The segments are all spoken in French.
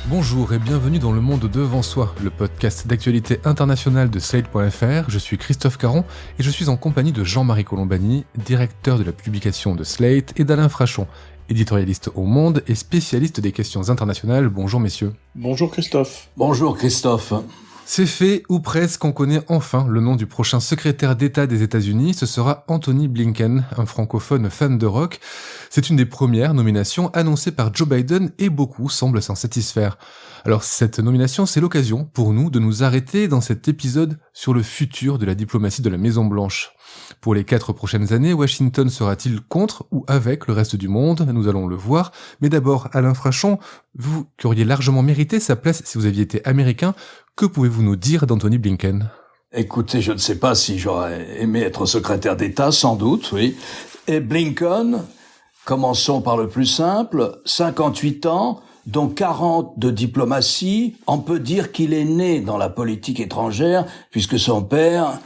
Bonjour et bienvenue dans Le Monde Devant Soi, le podcast d'actualité internationale de Slate.fr. Je suis Christophe Caron et je suis en compagnie de Jean-Marie Colombani, directeur de la publication de Slate, et d'Alain Frachon, éditorialiste au Monde et spécialiste des questions internationales. Bonjour messieurs. Bonjour Christophe. Bonjour Christophe. C'est fait, ou presque, on connaît enfin le nom du prochain secrétaire d'État des États-Unis. Ce sera Antony Blinken, un francophone fan de rock. C'est une des premières nominations annoncées par Joe Biden et beaucoup semblent s'en satisfaire. Alors cette nomination, c'est l'occasion pour nous de nous arrêter dans cet épisode sur le futur de la diplomatie de la Maison-Blanche. Pour les 4 prochaines années, Washington sera-t-il contre ou avec le reste du monde? Nous allons le voir. Mais d'abord, Alain Frachon, vous qui auriez largement mérité sa place si vous aviez été américain, que pouvez-vous nous dire d'Antony Blinken? Écoutez, je ne sais pas si j'aurais aimé être secrétaire d'État, sans doute, oui. Et Blinken, commençons par le plus simple, 58 ans, dont 40 de diplomatie. On peut dire qu'il est né dans la politique étrangère, puisque son père,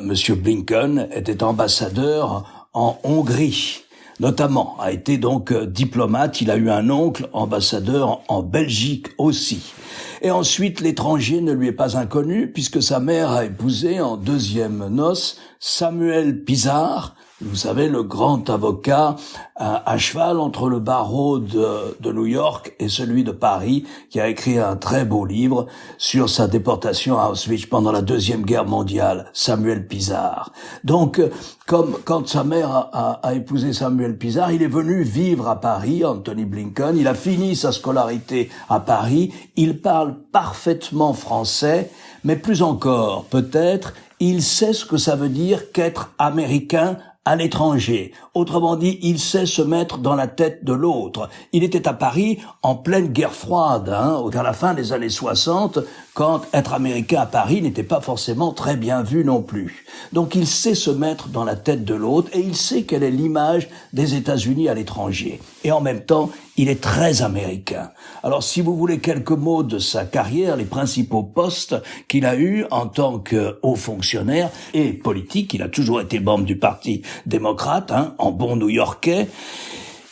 Monsieur Blinken, était ambassadeur en Hongrie. Notamment, a été donc diplomate. Il a eu un oncle ambassadeur en Belgique aussi. Et ensuite, l'étranger ne lui est pas inconnu, puisque sa mère a épousé en deuxième noces Samuel Pisar, vous savez, le grand avocat à cheval entre le barreau de New York et celui de Paris, qui a écrit un très beau livre sur sa déportation à Auschwitz pendant la Deuxième Guerre mondiale, Samuel Pisar. Donc, quand sa mère a épousé Samuel Pisar, il est venu vivre à Paris, Antony Blinken. Il a fini sa scolarité à Paris. Il parle parfaitement français, mais plus encore, peut-être, il sait ce que ça veut dire qu'être américain à l'étranger. Autrement dit, il sait se mettre dans la tête de l'autre. Il était à Paris en pleine guerre froide, vers la fin des années 60, quand être américain à Paris n'était pas forcément très bien vu non plus. Donc il sait se mettre dans la tête de l'autre et il sait quelle est l'image des États-Unis à l'étranger. Et en même temps, il est très américain. Alors si vous voulez quelques mots de sa carrière, les principaux postes qu'il a eus en tant que haut fonctionnaire et politique, il a toujours été membre du Parti démocrate, en bon New-Yorkais.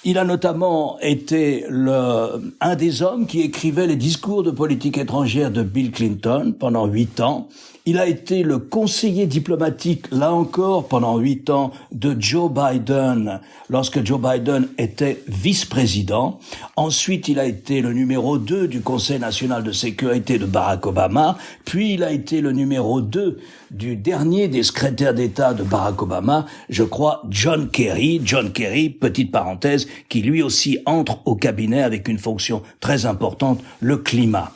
Il a notamment été un des hommes qui écrivait les discours de politique étrangère de Bill Clinton pendant 8 ans. Il a été le conseiller diplomatique, là encore, pendant 8 ans, de Joe Biden, lorsque Joe Biden était vice-président. Ensuite, il a été le numéro 2 du Conseil national de sécurité de Barack Obama. Puis, il a été le numéro 2 du dernier des secrétaires d'État de Barack Obama, je crois, John Kerry, petite parenthèse, qui lui aussi entre au cabinet avec une fonction très importante, le climat.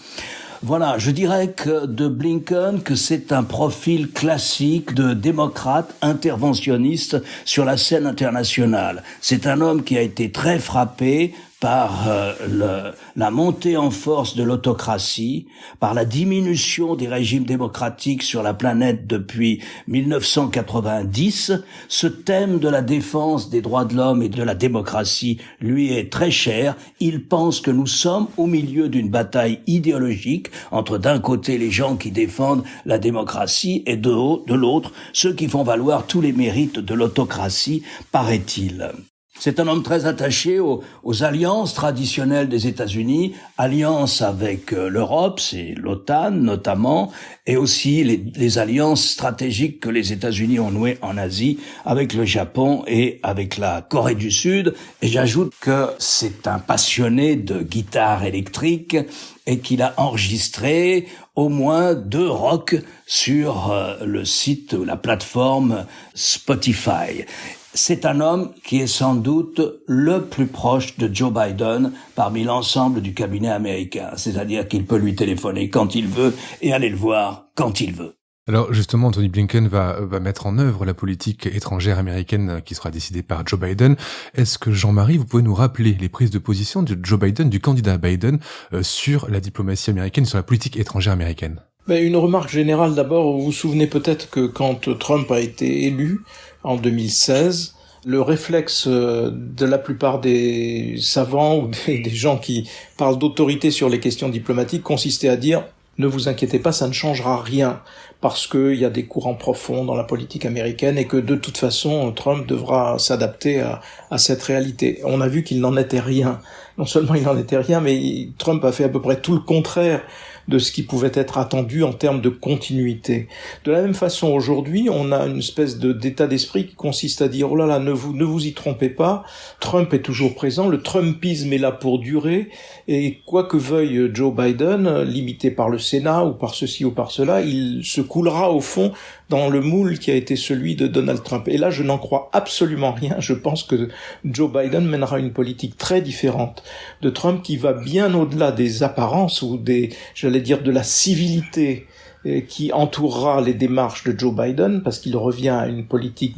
Voilà, je dirais que de Blinken, que c'est un profil classique de démocrate interventionniste sur la scène internationale. C'est un homme qui a été très frappé par la montée en force de l'autocratie, par la diminution des régimes démocratiques sur la planète depuis 1990. Ce thème de la défense des droits de l'homme et de la démocratie lui est très cher. Il pense que nous sommes au milieu d'une bataille idéologique entre d'un côté les gens qui défendent la démocratie et de l'autre ceux qui font valoir tous les mérites de l'autocratie, paraît-il. C'est un homme très attaché aux alliances traditionnelles des États-Unis, alliances avec l'Europe, c'est l'OTAN notamment, et aussi les alliances stratégiques que les États-Unis ont nouées en Asie avec le Japon et avec la Corée du Sud. Et j'ajoute que c'est un passionné de guitare électrique et qu'il a enregistré au moins 2 rock sur le site ou la plateforme Spotify. C'est un homme qui est sans doute le plus proche de Joe Biden parmi l'ensemble du cabinet américain. C'est-à-dire qu'il peut lui téléphoner quand il veut et aller le voir quand il veut. Alors justement, Antony Blinken va mettre en œuvre la politique étrangère américaine qui sera décidée par Joe Biden. Est-ce que Jean-Marie, vous pouvez nous rappeler les prises de position de Joe Biden, du candidat Biden, sur la diplomatie américaine, sur la politique étrangère américaine? Une remarque générale d'abord, vous vous souvenez peut-être que quand Trump a été élu en 2016, le réflexe de la plupart des savants ou des gens qui parlent d'autorité sur les questions diplomatiques consistait à dire « Ne vous inquiétez pas, ça ne changera rien ». parce qu'il y a des courants profonds dans la politique américaine et que de toute façon, Trump devra s'adapter à cette réalité. On a vu qu'il n'en était rien. Non seulement il n'en était rien, mais Trump a fait à peu près tout le contraire de ce qui pouvait être attendu en termes de continuité. De la même façon, aujourd'hui, on a une espèce d'état d'esprit qui consiste à dire « Oh là là, ne vous y trompez pas, Trump est toujours présent, le Trumpisme est là pour durer, et quoi que veuille Joe Biden, limité par le Sénat ou par ceci ou par cela, il se coulera au fond dans le moule qui a été celui de Donald Trump. » Et là, je n'en crois absolument rien. Je pense que Joe Biden mènera une politique très différente de Trump qui va bien au-delà des apparences ou j'allais dire de la civilité qui entourera les démarches de Joe Biden, parce qu'il revient à une politique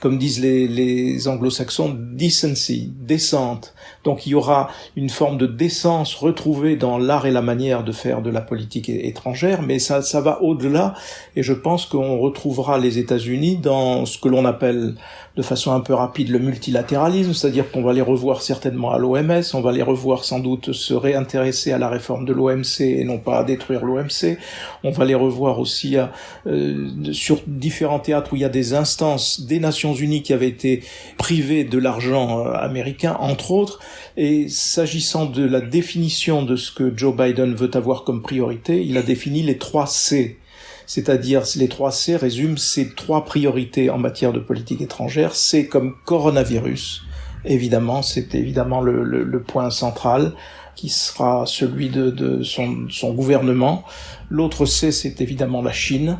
comme disent les anglo-saxons, decency, décente. Donc il y aura une forme de décence retrouvée dans l'art et la manière de faire de la politique étrangère, mais ça va au-delà, et je pense qu'on retrouvera les États-Unis dans ce que l'on appelle de façon un peu rapide le multilatéralisme, c'est-à-dire qu'on va les revoir certainement à l'OMS, on va les revoir sans doute se réintéresser à la réforme de l'OMC et non pas à détruire l'OMC, on va les revoir aussi sur différents théâtres où il y a des instances des Nations Unies qui avaient été privées de l'argent américain, entre autres. Et s'agissant de la définition de ce que Joe Biden veut avoir comme priorité, il a défini les 3 C. C'est-à-dire, les 3 C résument ces 3 priorités en matière de politique étrangère. C comme coronavirus, évidemment, c'est évidemment le point central qui sera celui de son gouvernement. L'autre C, c'est évidemment la Chine,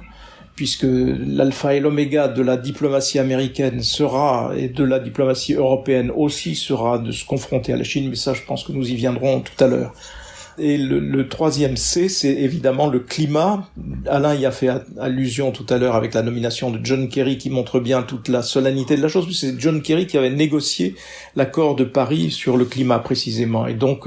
puisque l'alpha et l'oméga de la diplomatie américaine sera, et de la diplomatie européenne aussi, sera de se confronter à la Chine, mais ça, je pense que nous y viendrons tout à l'heure. Et le 3e C, c'est évidemment le climat. Alain y a fait allusion tout à l'heure avec la nomination de John Kerry qui montre bien toute la solennité de la chose. C'est John Kerry qui avait négocié l'accord de Paris sur le climat précisément. Et donc,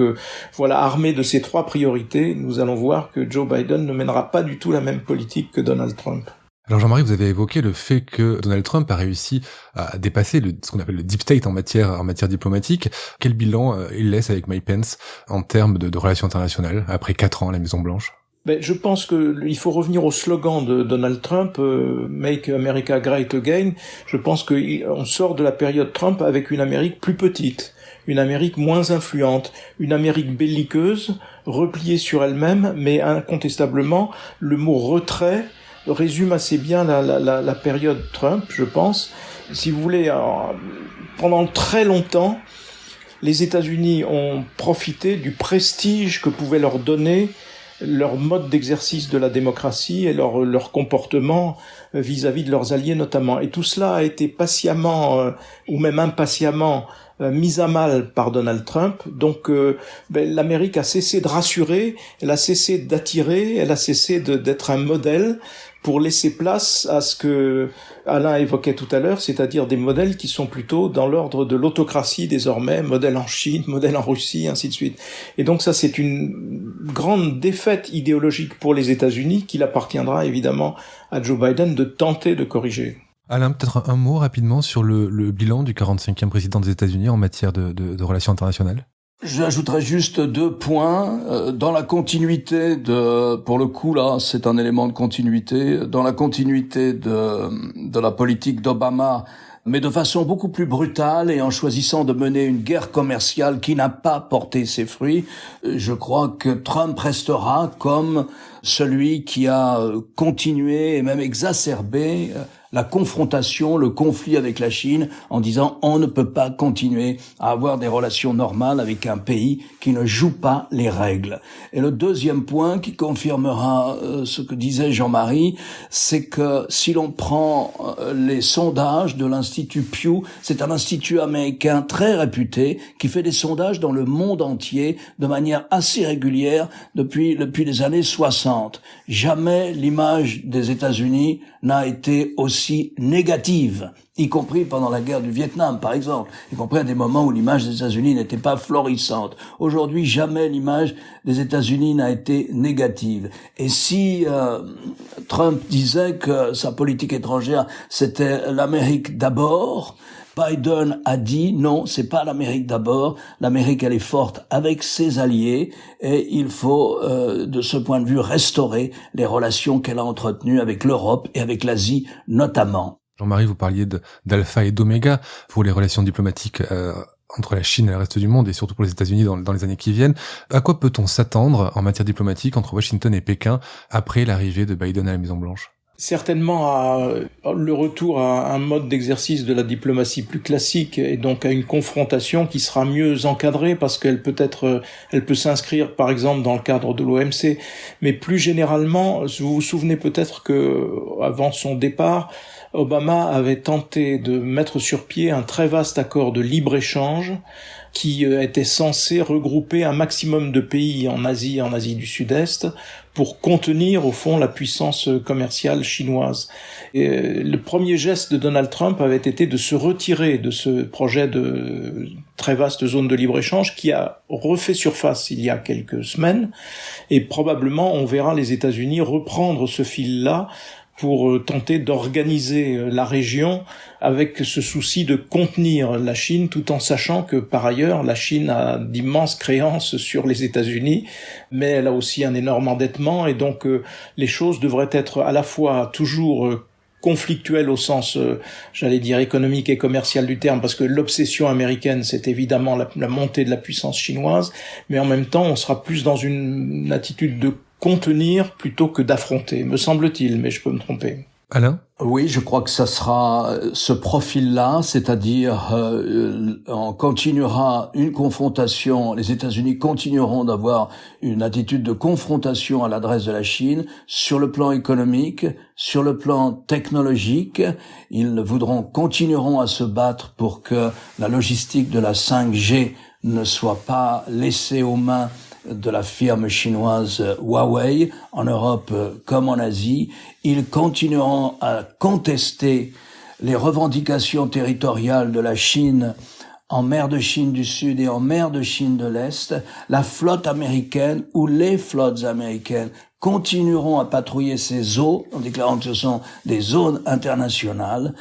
voilà, armé de ces 3 priorités, nous allons voir que Joe Biden ne mènera pas du tout la même politique que Donald Trump. Alors Jean-Marie, vous avez évoqué le fait que Donald Trump a réussi à dépasser ce qu'on appelle le deep state en matière diplomatique. Quel bilan il laisse avec Mike Pence en termes de relations internationales après 4 ans à la Maison-Blanche? Je pense qu'il faut revenir au slogan de Donald Trump, Make America Great Again. Je pense qu'on sort de la période Trump avec une Amérique plus petite, une Amérique moins influente, une Amérique belliqueuse, repliée sur elle-même, mais incontestablement, le mot retrait résume assez bien la période Trump, je pense. Si vous voulez, pendant très longtemps, les États-Unis ont profité du prestige que pouvait leur donner leur mode d'exercice de la démocratie et leur comportement vis-à-vis de leurs alliés notamment. Et tout cela a été patiemment ou même impatiemment mise à mal par Donald Trump. Donc l'Amérique a cessé de rassurer, elle a cessé d'attirer, elle a cessé d'être un modèle pour laisser place à ce que Alain évoquait tout à l'heure, c'est-à-dire des modèles qui sont plutôt dans l'ordre de l'autocratie désormais, modèle en Chine, modèle en Russie, ainsi de suite. Et donc ça, c'est une grande défaite idéologique pour les États-Unis qu'il appartiendra évidemment à Joe Biden de tenter de corriger. Alain, peut-être un mot rapidement sur le bilan du 45e président des États-Unis en matière de relations internationales. J'ajouterais juste 2 points. Dans la continuité pour le coup là, c'est un élément de continuité, dans la continuité de la politique d'Obama, mais de façon beaucoup plus brutale et en choisissant de mener une guerre commerciale qui n'a pas porté ses fruits, je crois que Trump restera comme celui qui a continué et même exacerbé la confrontation, le conflit avec la Chine en disant on ne peut pas continuer à avoir des relations normales avec un pays qui ne joue pas les règles. Et le 2e point qui confirmera ce que disait Jean-Marie, c'est que si l'on prend les sondages de l'Institut Pew, c'est un institut américain très réputé qui fait des sondages dans le monde entier de manière assez régulière depuis les années 60. Jamais l'image des États-Unis n'a été aussi négative, y compris pendant la guerre du Vietnam, par exemple, y compris à des moments où l'image des États-Unis n'était pas florissante. Aujourd'hui, jamais l'image des États-Unis n'a été négative. Et si Trump disait que sa politique étrangère, c'était l'Amérique d'abord, Biden a dit non, c'est pas l'Amérique d'abord. L'Amérique, elle est forte avec ses alliés et il faut, de ce point de vue, restaurer les relations qu'elle a entretenues avec l'Europe et avec l'Asie notamment. Jean-Marie, vous parliez d'alpha et d'oméga pour les relations diplomatiques entre la Chine et le reste du monde, et surtout pour les États-Unis dans les années qui viennent. À quoi peut-on s'attendre en matière diplomatique entre Washington et Pékin après l'arrivée de Biden à la Maison-Blanche ? Certainement le retour à un mode d'exercice de la diplomatie plus classique et donc à une confrontation qui sera mieux encadrée parce qu'elle peut s'inscrire par exemple dans le cadre de l'OMC. Mais plus généralement, vous vous souvenez peut-être que avant son départ, Obama avait tenté de mettre sur pied un très vaste accord de libre-échange qui était censé regrouper un maximum de pays en Asie du Sud-Est, pour contenir au fond la puissance commerciale chinoise. Et le premier geste de Donald Trump avait été de se retirer de ce projet de très vaste zone de libre-échange qui a refait surface il y a quelques semaines, et probablement on verra les États-Unis reprendre ce fil-là pour tenter d'organiser la région avec ce souci de contenir la Chine, tout en sachant que par ailleurs la Chine a d'immenses créances sur les États-Unis, mais elle a aussi un énorme endettement, et donc les choses devraient être à la fois toujours conflictuelles au sens, j'allais dire, économique et commercial du terme, parce que l'obsession américaine, c'est évidemment la montée de la puissance chinoise, mais en même temps, on sera plus dans une attitude de contenir plutôt que d'affronter, me semble-t-il, mais je peux me tromper. Alain ? Oui, je crois que ça sera ce profil-là, c'est-à-dire on continuera une confrontation, les États-Unis continueront d'avoir une attitude de confrontation à l'adresse de la Chine sur le plan économique, sur le plan technologique. Ils continueront à se battre pour que la logistique de la 5G ne soit pas laissée aux mains de la firme chinoise Huawei, en Europe comme en Asie. Ils continueront à contester les revendications territoriales de la Chine en mer de Chine du Sud et en mer de Chine de l'Est. La flotte américaine ou les flottes américaines continueront à patrouiller ces eaux en déclarant que ce sont des zones internationales.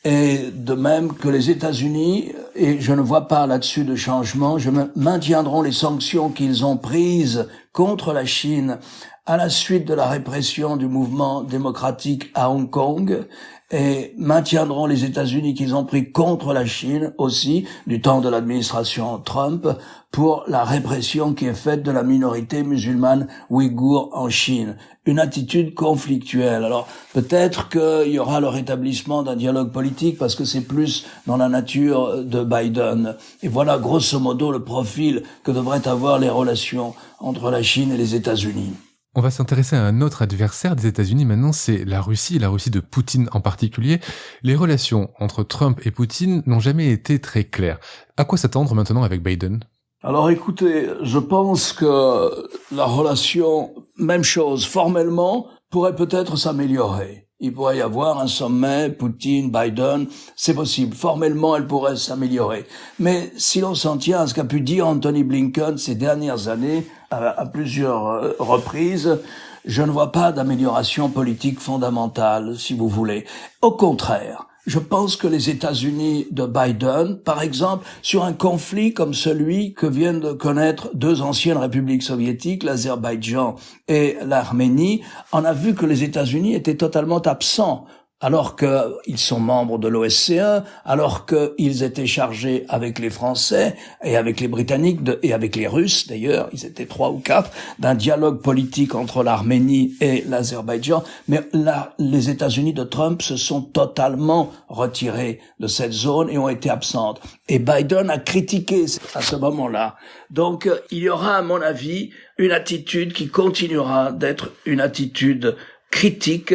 Et de même que les États-Unis, et je ne vois pas là-dessus de changement, maintiendront les sanctions qu'ils ont prises contre la Chine à la suite de la répression du mouvement démocratique à Hong Kong, et maintiendront les États-Unis qu'ils ont pris contre la Chine aussi du temps de l'administration Trump pour la répression qui est faite de la minorité musulmane ouïghour en Chine. Une attitude conflictuelle. Alors peut-être qu'il y aura le rétablissement d'un dialogue politique parce que c'est plus dans la nature de Biden. Et voilà grosso modo le profil que devraient avoir les relations entre la Chine et les États-Unis. On va s'intéresser à un autre adversaire des États-Unis maintenant, c'est la Russie de Poutine en particulier. Les relations entre Trump et Poutine n'ont jamais été très claires. À quoi s'attendre maintenant avec Biden ? Alors écoutez, je pense que la relation, même chose, formellement, pourrait peut-être s'améliorer. Il pourrait y avoir un sommet Poutine-Biden, c'est possible. Formellement, elle pourrait s'améliorer. Mais si l'on s'en tient à ce qu'a pu dire Anthony Blinken ces dernières années, à plusieurs reprises, je ne vois pas d'amélioration politique fondamentale, si vous voulez. Au contraire, je pense que les États-Unis de Biden, par exemple, sur un conflit comme celui que viennent de connaître deux anciennes républiques soviétiques, l'Azerbaïdjan et l'Arménie, on a vu que les États-Unis étaient totalement absents. Alors qu'ils sont membres de l'OSCE, alors qu'ils étaient chargés avec les Français et avec les Britanniques et avec les Russes d'ailleurs, ils étaient 3 ou 4, d'un dialogue politique entre l'Arménie et l'Azerbaïdjan. Mais là, les États-Unis de Trump se sont totalement retirés de cette zone et ont été absentes. Et Biden a critiqué à ce moment-là. Donc, il y aura, à mon avis, une attitude qui continuera d'être une attitude critique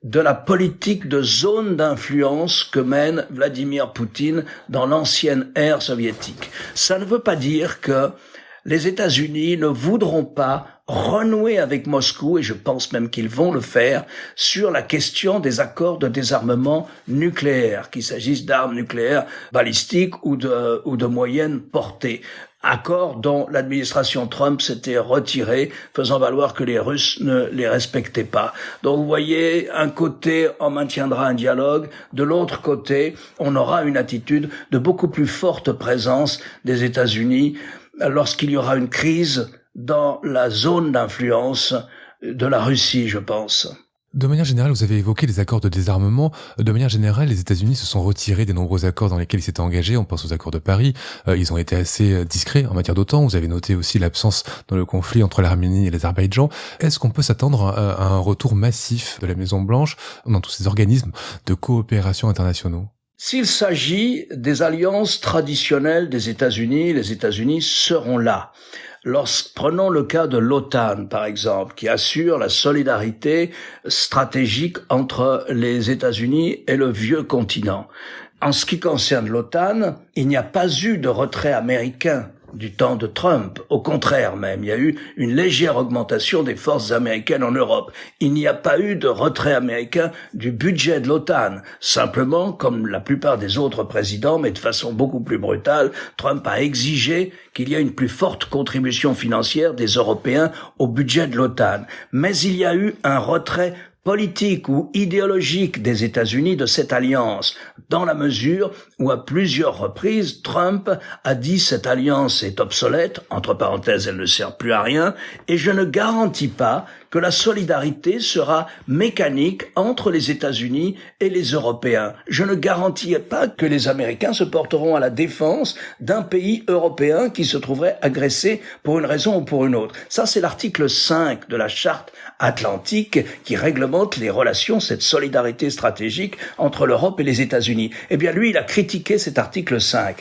de la politique de zone d'influence que mène Vladimir Poutine dans l'ancienne ère soviétique. Ça ne veut pas dire que les États-Unis ne voudront pas renouer avec Moscou, et je pense même qu'ils vont le faire, sur la question des accords de désarmement nucléaire, qu'il s'agisse d'armes nucléaires balistiques ou de moyenne portée. Accords dont l'administration Trump s'était retirée, faisant valoir que les Russes ne les respectaient pas. Donc vous voyez, un côté, on maintiendra un dialogue, de l'autre côté, on aura une attitude de beaucoup plus forte présence des États-Unis lorsqu'il y aura une crise dans la zone d'influence de la Russie, je pense. De manière générale, vous avez évoqué les accords de désarmement. De manière générale, les États-Unis se sont retirés des nombreux accords dans lesquels ils s'étaient engagés. On pense aux accords de Paris. Ils ont été assez discrets en matière d'OTAN. Vous avez noté aussi l'absence dans le conflit entre l'Arménie et l'Azerbaïdjan. Est-ce qu'on peut s'attendre à un retour massif de la Maison-Blanche dans tous ces organismes de coopération internationaux ? S'il s'agit des alliances traditionnelles des États-Unis, les États-Unis seront là. Prenons le cas de l'OTAN, par exemple, qui assure la solidarité stratégique entre les États-Unis et le vieux continent. En ce qui concerne l'OTAN, il n'y a pas eu de retrait américain du temps de Trump. Au contraire même, il y a eu une légère augmentation des forces américaines en Europe. Il n'y a pas eu de retrait américain du budget de l'OTAN. Simplement, comme la plupart des autres présidents, mais de façon beaucoup plus brutale, Trump a exigé qu'il y ait une plus forte contribution financière des Européens au budget de l'OTAN. Mais il y a eu un retrait politique ou idéologique des États-Unis de cette alliance, dans la mesure où à plusieurs reprises, Trump a dit cette alliance est obsolète, entre parenthèses, elle ne sert plus à rien, et je ne garantis pas que la solidarité sera mécanique entre les États-Unis et les Européens. Je ne garantis pas que les Américains se porteront à la défense d'un pays européen qui se trouverait agressé pour une raison ou pour une autre. Ça, c'est l'article 5 de la Charte atlantique qui réglemente les relations, cette solidarité stratégique entre l'Europe et les États-Unis. Eh bien, lui, il a critiqué cet article 5.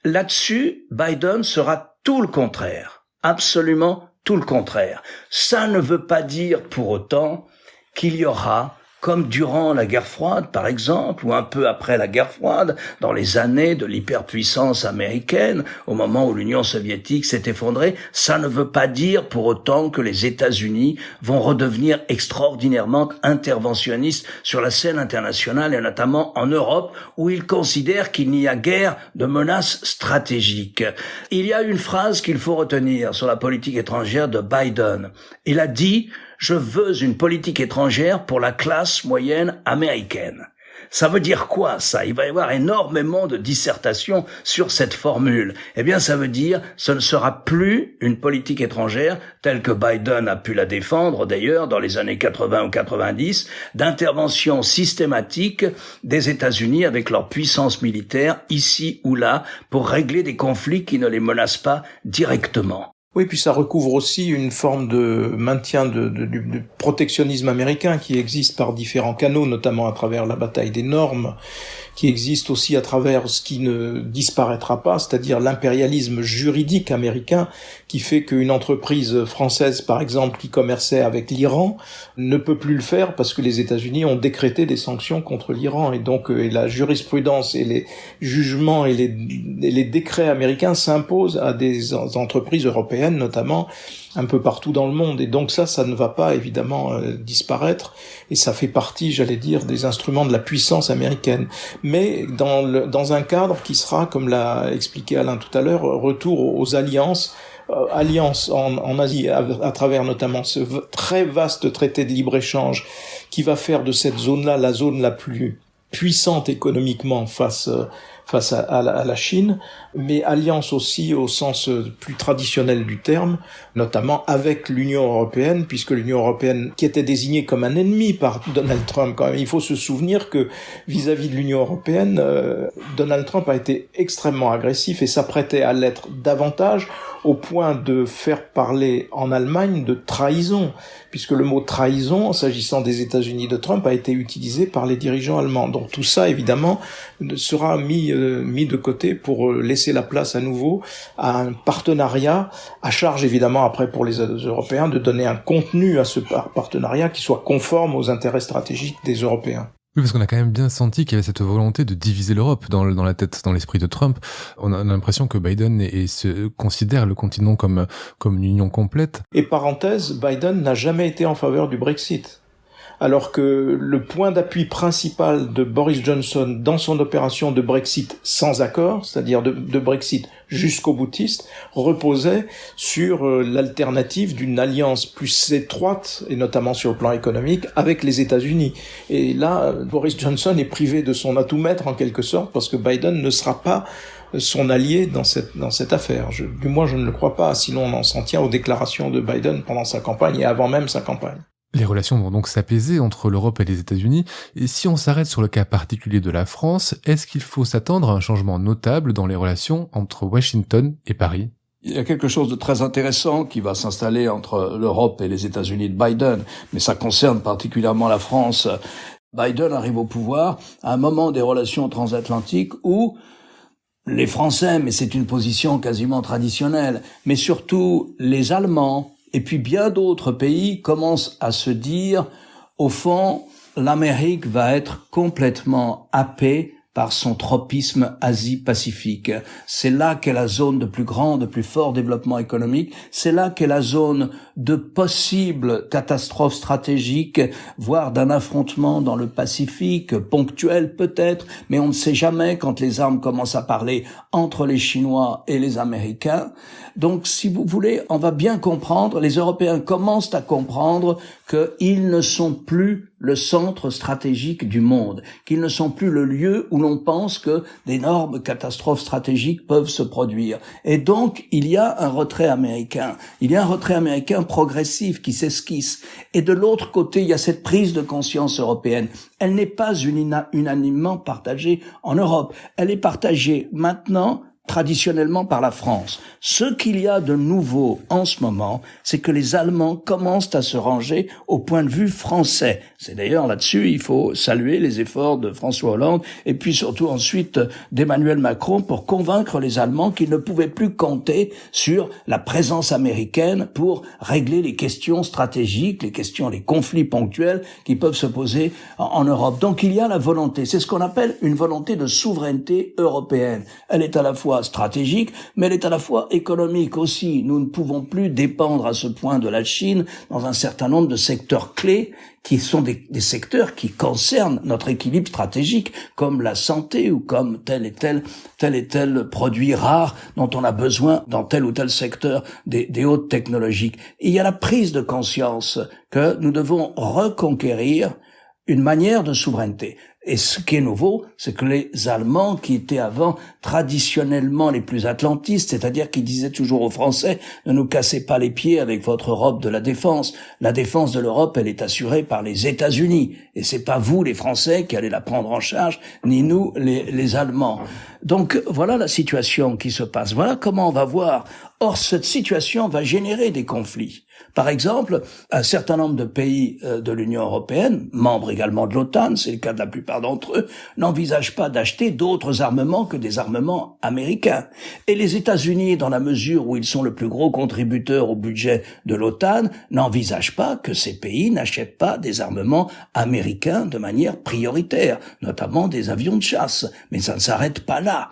Là-dessus, Biden sera tout le contraire. Absolument tout le contraire. Ça ne veut pas dire pour autant qu'il y aura, comme durant la guerre froide par exemple, ou un peu après la guerre froide, dans les années de l'hyperpuissance américaine, au moment où l'Union soviétique s'est effondrée, ça ne veut pas dire pour autant que les États-Unis vont redevenir extraordinairement interventionnistes sur la scène internationale et notamment en Europe, où ils considèrent qu'il n'y a guère de menace stratégique. Il y a une phrase qu'il faut retenir sur la politique étrangère de Biden. Il a dit « Je veux une politique étrangère pour la classe moyenne américaine ». Ça veut dire quoi, ça? Il va y avoir énormément de dissertations sur cette formule. Eh bien, ça veut dire, ce ne sera plus une politique étrangère, telle que Biden a pu la défendre, d'ailleurs, dans les années 80 ou 90, d'intervention systématique des États-Unis avec leur puissance militaire, ici ou là, pour régler des conflits qui ne les menacent pas directement. Oui, puis ça recouvre aussi une forme de maintien du protectionnisme américain qui existe par différents canaux, notamment à travers la bataille des normes, qui existe aussi à travers ce qui ne disparaîtra pas, c'est-à-dire l'impérialisme juridique américain qui fait qu'une entreprise française, par exemple, qui commerçait avec l'Iran, ne peut plus le faire parce que les États-Unis ont décrété des sanctions contre l'Iran. Et donc la jurisprudence et les jugements et les décrets américains s'imposent à des entreprises européennes, notamment, un peu partout dans le monde. Et donc ça ne va pas évidemment disparaître. Et ça fait partie, j'allais dire, des instruments de la puissance américaine. Mais dans un cadre qui sera, comme l'a expliqué Alain tout à l'heure, retour aux alliances en Asie, à travers notamment ce très vaste traité de libre-échange qui va faire de cette zone-là la zone la plus puissante économiquement face à la Chine, mais alliance aussi au sens plus traditionnel du terme, notamment avec l'Union européenne, puisque l'Union européenne, qui était désignée comme un ennemi par Donald Trump, quand même, il faut se souvenir que vis-à-vis de l'Union européenne, Donald Trump a été extrêmement agressif et s'apprêtait à l'être davantage, au point de faire parler en Allemagne de trahison, puisque le mot trahison, s'agissant des États-Unis de Trump, a été utilisé par les dirigeants allemands. Donc tout ça, évidemment, sera mis de côté pour laisser la place à nouveau à un partenariat, à charge évidemment après pour les Européens de donner un contenu à ce partenariat qui soit conforme aux intérêts stratégiques des Européens. Oui, parce qu'on a quand même bien senti qu'il y avait cette volonté de diviser l'Europe dans la tête, dans l'esprit de Trump. On a l'impression que Biden se considère le continent comme une union complète. Et parenthèse, Biden n'a jamais été en faveur du Brexit. Alors que le point d'appui principal de Boris Johnson dans son opération de Brexit sans accord, c'est-à-dire de Brexit jusqu'au boutiste, reposait sur l'alternative d'une alliance plus étroite, et notamment sur le plan économique, avec les États-Unis. Et là, Boris Johnson est privé de son atout maître en quelque sorte, parce que Biden ne sera pas son allié dans cette affaire. Du moins, je ne le crois pas, sinon on s'en tient aux déclarations de Biden pendant sa campagne et avant même sa campagne. Les relations vont donc s'apaiser entre l'Europe et les États-Unis. Et si on s'arrête sur le cas particulier de la France, est-ce qu'il faut s'attendre à un changement notable dans les relations entre Washington et Paris ? Il y a quelque chose de très intéressant qui va s'installer entre l'Europe et les États-Unis de Biden, mais ça concerne particulièrement la France. Biden arrive au pouvoir à un moment des relations transatlantiques où les Français, mais c'est une position quasiment traditionnelle, mais surtout les Allemands, et puis bien d'autres pays commencent à se dire, au fond, l'Amérique va être complètement happée par son tropisme Asie-Pacifique. C'est là qu'est la zone de plus grand, de plus fort développement économique. C'est là qu'est la zone de possibles catastrophes stratégiques, voire d'un affrontement dans le Pacifique, ponctuel peut-être, mais on ne sait jamais quand les armes commencent à parler entre les Chinois et les Américains. Donc, si vous voulez, on va bien comprendre, les Européens commencent à comprendre qu'ils ne sont plus le centre stratégique du monde, qu'ils ne sont plus le lieu où l'on pense que d'énormes catastrophes stratégiques peuvent se produire. Et donc, il y a un retrait américain. Il y a un retrait américain progressif qui s'esquisse. Et de l'autre côté, il y a cette prise de conscience européenne. Elle n'est pas unanimement partagée en Europe. Elle est partagée maintenant traditionnellement par la France. Ce qu'il y a de nouveau en ce moment, c'est que les Allemands commencent à se ranger au point de vue français. C'est d'ailleurs là-dessus, il faut saluer les efforts de François Hollande et puis surtout ensuite d'Emmanuel Macron pour convaincre les Allemands qu'ils ne pouvaient plus compter sur la présence américaine pour régler les questions stratégiques, les conflits ponctuels qui peuvent se poser en Europe. Donc il y a la volonté, c'est ce qu'on appelle une volonté de souveraineté européenne. Elle est à la fois stratégique, mais elle est à la fois économique aussi. Nous ne pouvons plus dépendre à ce point de la Chine dans un certain nombre de secteurs clés qui sont des secteurs qui concernent notre équilibre stratégique, comme la santé ou comme tel et tel produit rare dont on a besoin dans tel ou tel secteur des hautes technologiques. Et il y a la prise de conscience que nous devons reconquérir une manière de souveraineté. Et ce qui est nouveau, c'est que les Allemands, qui étaient avant traditionnellement les plus atlantistes, c'est-à-dire qui disaient toujours aux Français « Ne nous cassez pas les pieds avec votre Europe de la défense. La défense de l'Europe, elle est assurée par les États-Unis. Et c'est pas vous, les Français, qui allez la prendre en charge, ni nous, les Allemands. » Donc, voilà la situation qui se passe. Voilà comment on va voir. Or, cette situation va générer des conflits. Par exemple, un certain nombre de pays de l'Union européenne, membres également de l'OTAN, c'est le cas de la plupart d'entre eux, n'envisagent pas d'acheter d'autres armements que des armements américains. Et les États-Unis, dans la mesure où ils sont le plus gros contributeur au budget de l'OTAN, n'envisagent pas que ces pays n'achètent pas des armements américains de manière prioritaire, notamment des avions de chasse. Mais ça ne s'arrête pas là.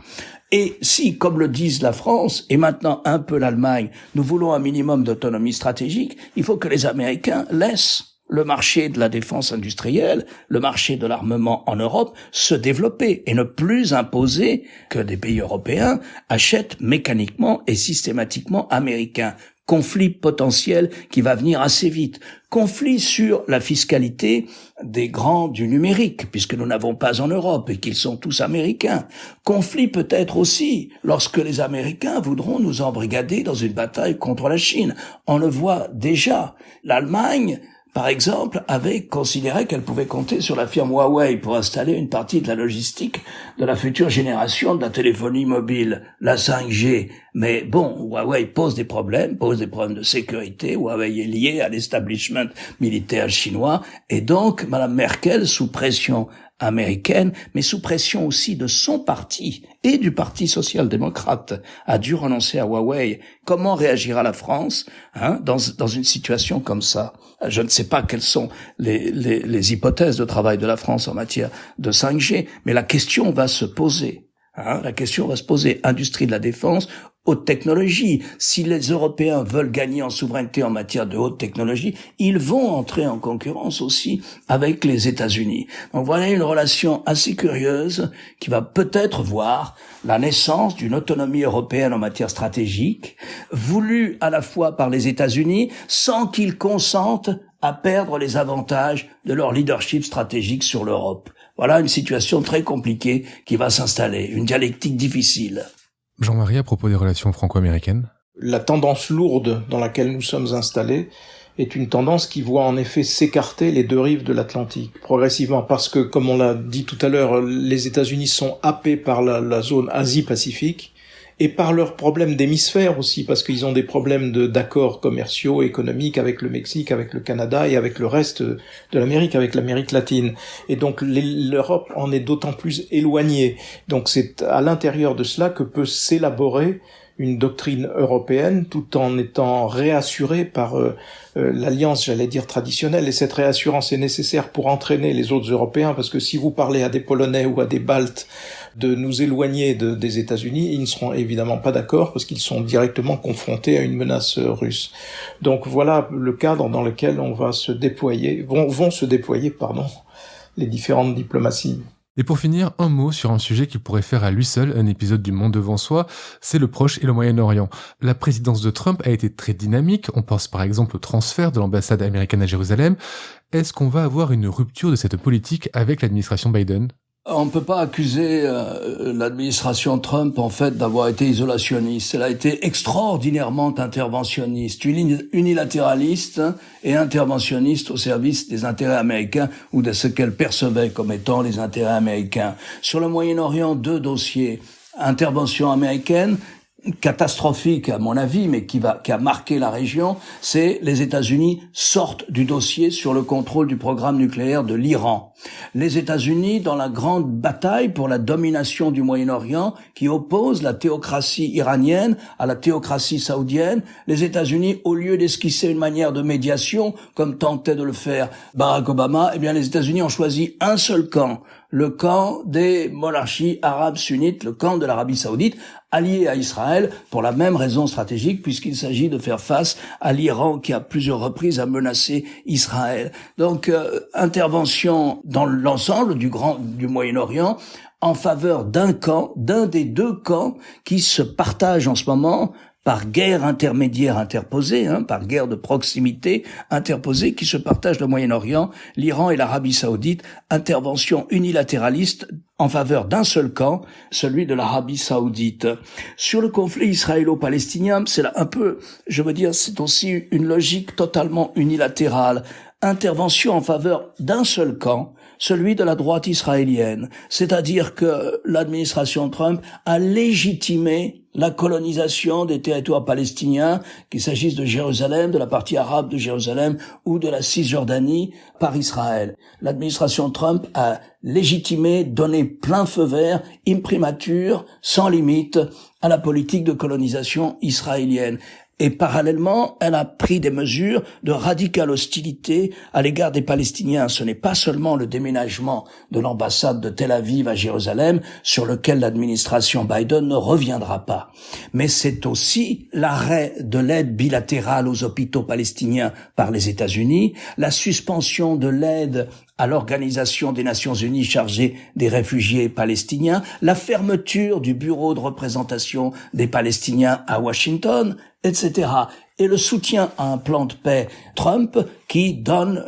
Et si, comme le disent la France et maintenant un peu l'Allemagne, nous voulons un minimum d'autonomie stratégique, il faut que les Américains laissent le marché de la défense industrielle, le marché de l'armement en Europe se développer et ne plus imposer que des pays européens achètent mécaniquement et systématiquement américains. Conflit potentiel qui va venir assez vite. Conflit sur la fiscalité des grands du numérique, puisque nous n'avons pas en Europe et qu'ils sont tous américains. Conflit peut-être aussi lorsque les Américains voudront nous embrigader dans une bataille contre la Chine. On le voit déjà. L'Allemagne, par exemple, avait considéré qu'elle pouvait compter sur la firme Huawei pour installer une partie de la logistique de la future génération de la téléphonie mobile, la 5G. Mais bon, Huawei pose des problèmes de sécurité. Huawei est lié à l'establishment militaire chinois. Et donc, Madame Merkel, sous pression américaine, mais sous pression aussi de son parti et du Parti social-démocrate, a dû renoncer à Huawei. Comment réagira la France dans une situation comme ça? Je ne sais pas quelles sont les hypothèses de travail de la France en matière de 5G, mais la question va se poser. La question va se poser. Industrie de la défense, haute technologie. Si les Européens veulent gagner en souveraineté en matière de haute technologie, ils vont entrer en concurrence aussi avec les États-Unis. Donc voilà une relation assez curieuse qui va peut-être voir la naissance d'une autonomie européenne en matière stratégique, voulue à la fois par les États-Unis sans qu'ils consentent à perdre les avantages de leur leadership stratégique sur l'Europe. Voilà une situation très compliquée qui va s'installer, une dialectique difficile. Jean-Marie, à propos des relations franco-américaines? La tendance lourde dans laquelle nous sommes installés est une tendance qui voit en effet s'écarter les deux rives de l'Atlantique progressivement, parce que, comme on l'a dit tout à l'heure, les États-Unis sont happés par la zone Asie-Pacifique et par leurs problèmes d'hémisphère aussi, parce qu'ils ont des problèmes d'accords commerciaux, économiques avec le Mexique, avec le Canada et avec le reste de l'Amérique, avec l'Amérique latine. Et donc l'Europe en est d'autant plus éloignée. Donc c'est à l'intérieur de cela que peut s'élaborer une doctrine européenne tout en étant réassurée par l'alliance, j'allais dire, traditionnelle. Et cette réassurance est nécessaire pour entraîner les autres Européens, parce que si vous parlez à des Polonais ou à des Baltes de nous éloigner des États-Unis, ils ne seront évidemment pas d'accord parce qu'ils sont directement confrontés à une menace russe. Donc voilà le cadre dans lequel on va se déployer, vont se déployer, les différentes diplomaties. Et pour finir, un mot sur un sujet qui pourrait faire à lui seul un épisode du Monde devant soi, c'est le Proche et le Moyen-Orient. La présidence de Trump a été très dynamique, on pense par exemple au transfert de l'ambassade américaine à Jérusalem. Est-ce qu'on va avoir une rupture de cette politique avec l'administration Biden ? On ne peut pas accuser l'administration Trump, en fait, d'avoir été isolationniste. Elle a été extraordinairement interventionniste, unilatéraliste et interventionniste au service des intérêts américains ou de ce qu'elle percevait comme étant les intérêts américains. Sur le Moyen-Orient, 2 dossiers. Intervention américaine, catastrophique à mon avis, mais qui a marqué la région, c'est les États-Unis sortent du dossier sur le contrôle du programme nucléaire de l'Iran. Les États-Unis, dans la grande bataille pour la domination du Moyen-Orient, qui oppose la théocratie iranienne à la théocratie saoudienne, les États-Unis, au lieu d'esquisser une manière de médiation, comme tentait de le faire Barack Obama, les États-Unis ont choisi un seul camp, le camp des monarchies arabes sunnites, le camp de l'Arabie saoudite, allié à Israël pour la même raison stratégique, puisqu'il s'agit de faire face à l'Iran qui à plusieurs reprises a menacé Israël. Donc intervention dans l'ensemble du Moyen-Orient en faveur d'un des 2 camps qui se partagent en ce moment par guerre intermédiaire interposée, par guerre de proximité interposée, qui se partagent le Moyen-Orient, l'Iran et l'Arabie saoudite, intervention unilatéraliste en faveur d'un seul camp, celui de l'Arabie saoudite. Sur le conflit israélo-palestinien, c'est là un peu, c'est aussi une logique totalement unilatérale. Intervention en faveur d'un seul camp, celui de la droite israélienne. C'est-à-dire que l'administration Trump a légitimé la colonisation des territoires palestiniens, qu'il s'agisse de Jérusalem, de la partie arabe de Jérusalem ou de la Cisjordanie par Israël. L'administration Trump a légitimé, donné plein feu vert, imprimatur, sans limite, à la politique de colonisation israélienne. Et parallèlement, elle a pris des mesures de radicale hostilité à l'égard des Palestiniens. Ce n'est pas seulement le déménagement de l'ambassade de Tel Aviv à Jérusalem, sur lequel l'administration Biden ne reviendra pas, mais c'est aussi l'arrêt de l'aide bilatérale aux hôpitaux palestiniens par les États-Unis, la suspension de l'aide à l'Organisation des Nations Unies chargée des réfugiés palestiniens, la fermeture du bureau de représentation des Palestiniens à Washington, etc. Et le soutien à un plan de paix Trump qui donne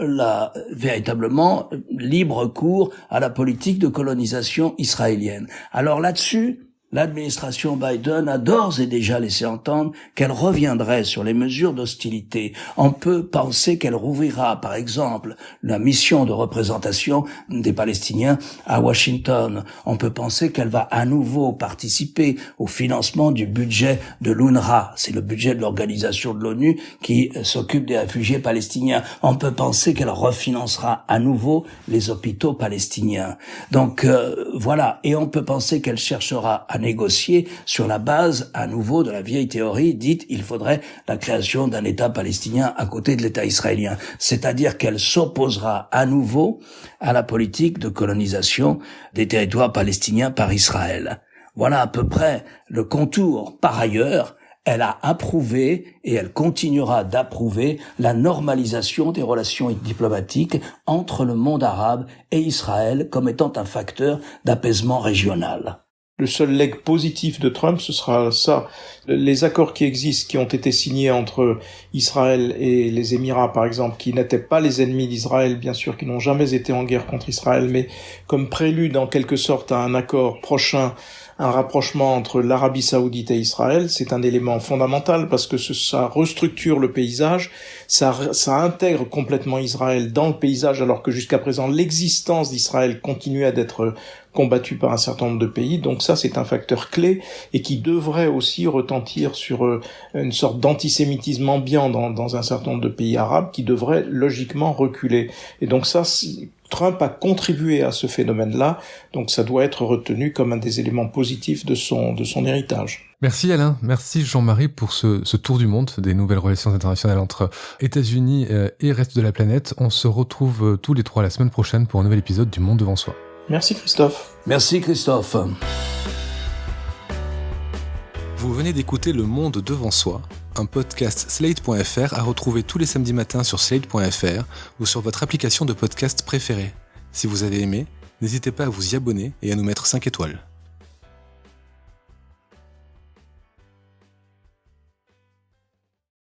véritablement libre cours à la politique de colonisation israélienne. Alors là-dessus, l'administration Biden a d'ores et déjà laissé entendre qu'elle reviendrait sur les mesures d'hostilité. On peut penser qu'elle rouvrira, par exemple, la mission de représentation des Palestiniens à Washington. On peut penser qu'elle va à nouveau participer au financement du budget de l'UNRWA. C'est le budget de l'organisation de l'ONU qui s'occupe des réfugiés palestiniens. On peut penser qu'elle refinancera à nouveau les hôpitaux palestiniens. Donc voilà, et on peut penser qu'elle cherchera à négocier sur la base à nouveau de la vieille théorie dite il faudrait la création d'un État palestinien à côté de l'État israélien. C'est-à-dire qu'elle s'opposera à nouveau à la politique de colonisation des territoires palestiniens par Israël. Voilà à peu près le contour. Par ailleurs, elle a approuvé et elle continuera d'approuver la normalisation des relations diplomatiques entre le monde arabe et Israël comme étant un facteur d'apaisement régional. Le seul leg positif de Trump, ce sera ça. Les accords qui existent, qui ont été signés entre Israël et les Émirats, par exemple, qui n'étaient pas les ennemis d'Israël, bien sûr, qui n'ont jamais été en guerre contre Israël, mais comme prélude en quelque sorte à un accord prochain, un rapprochement entre l'Arabie Saoudite et Israël, c'est un élément fondamental parce que ça restructure le paysage, ça intègre complètement Israël dans le paysage alors que jusqu'à présent l'existence d'Israël continuait d'être combattue par un certain nombre de pays. Donc ça, c'est un facteur clé et qui devrait aussi retentir sur une sorte d'antisémitisme ambiant dans un certain nombre de pays arabes qui devrait logiquement reculer. Et donc ça, Trump a contribué à ce phénomène-là, donc ça doit être retenu comme un des éléments positifs de son héritage. Merci Alain, merci Jean-Marie pour ce tour du monde des nouvelles relations internationales entre États-Unis et reste de la planète. On se retrouve tous les trois la semaine prochaine pour un nouvel épisode du Monde devant soi. Merci Christophe. Merci Christophe. Vous venez d'écouter Le Monde devant soi, un podcast Slate.fr à retrouver tous les samedis matins sur Slate.fr ou sur votre application de podcast préférée. Si vous avez aimé, n'hésitez pas à vous y abonner et à nous mettre 5 étoiles.